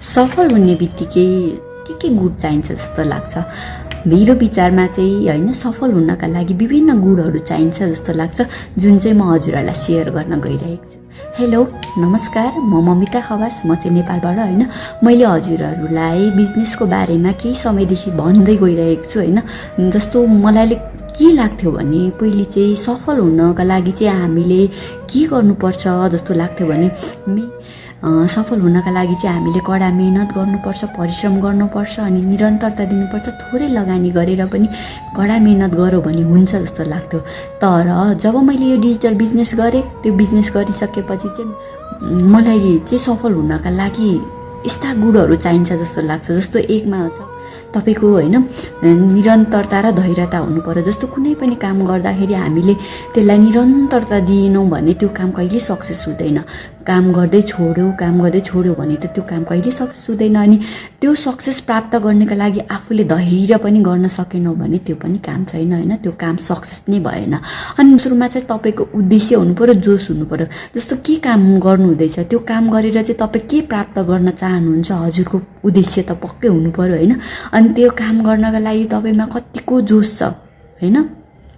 सफल हुने बित्तिकै के गुण चाहिन्छ जस्तो लाग्छ। मेरो विचारमा चाहिँ होइन, सफल हुनका लागि विभिन्न गुणहरू चाहिन्छ जस्तो लाग्छ, जुन चाहिँ म हजुरहरूलाई सेयर गर्न गइरहेको छु। हेलो नमस्कार, म ममिता खवास, म चाहिँ नेपालबाट होइन। मैले हजुरहरूलाई बिजनेसको बारेमा केही समयदेखि भन्दै गइरहेको छु होइन। जस्तो मलाई के लाग्थ्यो भने पहिले चाहिँ सफल हुनका लागि चाहिँ हामीले के गर्नुपर्छ जस्तो लाग्थ्यो भने सफल हुनका लागि चाहिँ हामीले कडा मेहनत गर्नुपर्छ, परिश्रम गर्नुपर्छ अनि निरन्तरता दिनुपर्छ। थोरै लगानी गरेर पनि कडा मेहनत गऱ्यो भने हुन्छ जस्तो लाग्थ्यो। तर जब मैले यो डिजिटल बिजनेस गरेँ, त्यो बिजनेस गरिसकेपछि चाहिँ मलाई चाहिँ सफल हुनका लागि यस्ता गुणहरू चाहिन्छ जस्तो लाग्छ। जस्तो एकमा छ तपाईँको होइन निरन्तरता र धैर्यता हुनु पर्यो। जस्तो कुनै पनि काम गर्दाखेरि हामीले त्यसलाई निरन्तरता दिएनौँ भने त्यो काम कहिले सक्सेस हुँदैन। काम गर्दै छोड्यो भने त त्यो काम कहिले सक्सेस हुँदैन। अनि त्यो सक्सेस प्राप्त गर्नका लागि आफूले धैर्य पनि गर्न सकेनौँ भने त्यो पनि काम छैन होइन, त्यो काम सक्सेस नै भएन। अनि सुरुमा चाहिँ तपाईँको उद्देश्य हुनु पर्यो, जोस हुनु पर्यो। जस्तो के काम गर्नु हुँदैछ, त्यो काम गरेर चाहिँ तपाईँ के प्राप्त गर्न चाहनुहुन्छ, हजुरको उद्देश्य त पक्कै हुनु पर्यो होइन। अनि त्यो काम गर्नका लागि तपाईँमा कतिको जोस छ होइन,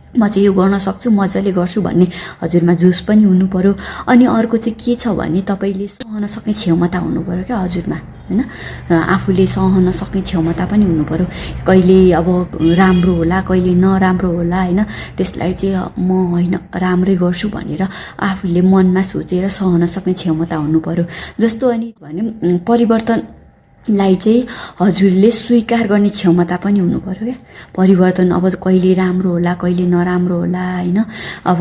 म चाहिँ यो गर्न सक्छु, मजाले गर्छु भन्ने हजुरमा जोस पनि हुनु पर्यो। अनि अर्को चाहिँ के छ भने तपाईँले सहन सक्ने क्षमता हुनु पर्यो क्या हजुरमा होइन। आफूले सहन सक्ने क्षमता पनि हुनु पर्यो। कहिले अब राम्रो होला, कहिले नराम्रो होला होइन, त्यसलाई चाहिँ म होइन राम्रै गर्छु भनेर आफूले मनमा सोचेर सहन सक्ने क्षमता हुनु पर्यो। जस्तो अनि भने परिवर्तनलाई चाहिँ हजुरले स्वीकार गर्ने क्षमता पनि हुनु पर्यो क्या। परिवर्तन अब कहिले राम्रो होला, कहिले नराम्रो होला होइन। अब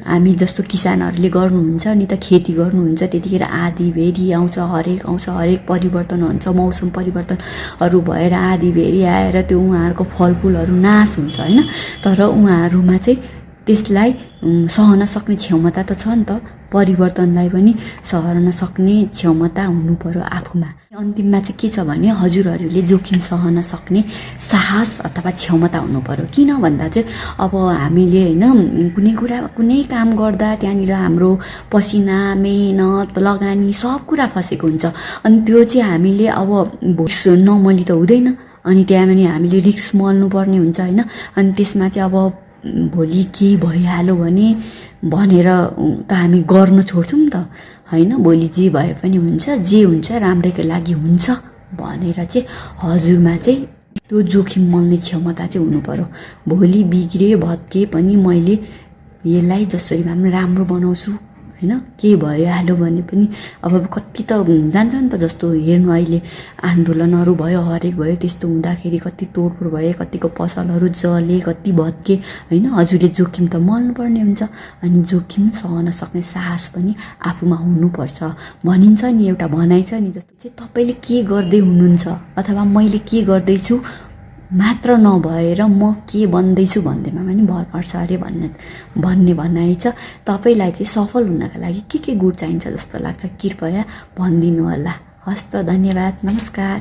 हामी जस्तो किसानहरूले गर्नुहुन्छ नि त, खेती गर्नुहुन्छ, त्यतिखेर आँधी भेरी आउँछ, हरेक परिवर्तन हुन्छ, मौसम परिवर्तनहरू भएर आँधी भेरी आएर त्यो उहाँहरूको फलफुलहरू नाश हुन्छ होइन। तर उहाँहरूमा चाहिँ त्यसलाई सहन सक्ने क्षमता त छ नि त, परिवर्तनलाई पनि सहन सक्ने क्षमता हुनु पर्यो आफूमा। अन्तिममा चाहिँ के छ भने हजुरहरूले जोखिम सहन सक्ने साहस अथवा क्षमता हुनु पर्यो। किन भन्दा चाहिँ अब हामीले होइन कुनै काम गर्दा त्यहाँनिर हाम्रो पसिना, मेहनत, लगानी सब कुरा फसेको हुन्छ। अनि त्यो चाहिँ हामीले अब नमली त हुँदैन। अनि त्यहाँ पनि हामीले रिस्क मल्नु पर्ने हुन्छ होइन। अनि त्यसमा चाहिँ अब भोलि के भइहाल्यो भने भनेर त हामी गर्न छोड्छौँ नि त होइन। भोलि जे भए पनि हुन्छ, जे हुन्छ राम्रैको लागि हुन्छ भनेर चाहिँ हजुरमा चाहिँ त्यो जोखिम मल्ने क्षमता चाहिँ हुनु पर्यो। भोलि बिग्रे भत्के पनि मैले यसलाई जसरी भए पनि राम्रो बनाउँछु होइन। के भइहाल्यो भने पनि अब कति त जान्छ नि त, जस्तो हेर्नु अहिले आन्दोलनहरू भयो, हरेक भयो, त्यस्तो हुँदाखेरि कति तोडफोड भए, कतिको पसलहरू जले, कति भत्के होइन। हजुरले जोखिम त मल्नुपर्ने हुन्छ। अनि जोखिम सहन सक्ने साहस पनि आफूमा हुनुपर्छ। भनिन्छ नि, एउटा भनाइ छ नि, जस्तो चाहिँ तपाईँले के गर्दै हुनुहुन्छ अथवा मैले के गर्दैछु मात्र नभएर म के बन्दैछु भन्दैमा पनि भर पर्छ अरे भन्ने भनाइ छ। तपाईँलाई चाहिँ सफल हुनका लागि के गुण चाहिन्छ जस्तो लाग्छ, कृपया भनिदिनु होला। हस्त, धन्यवाद, नमस्कार।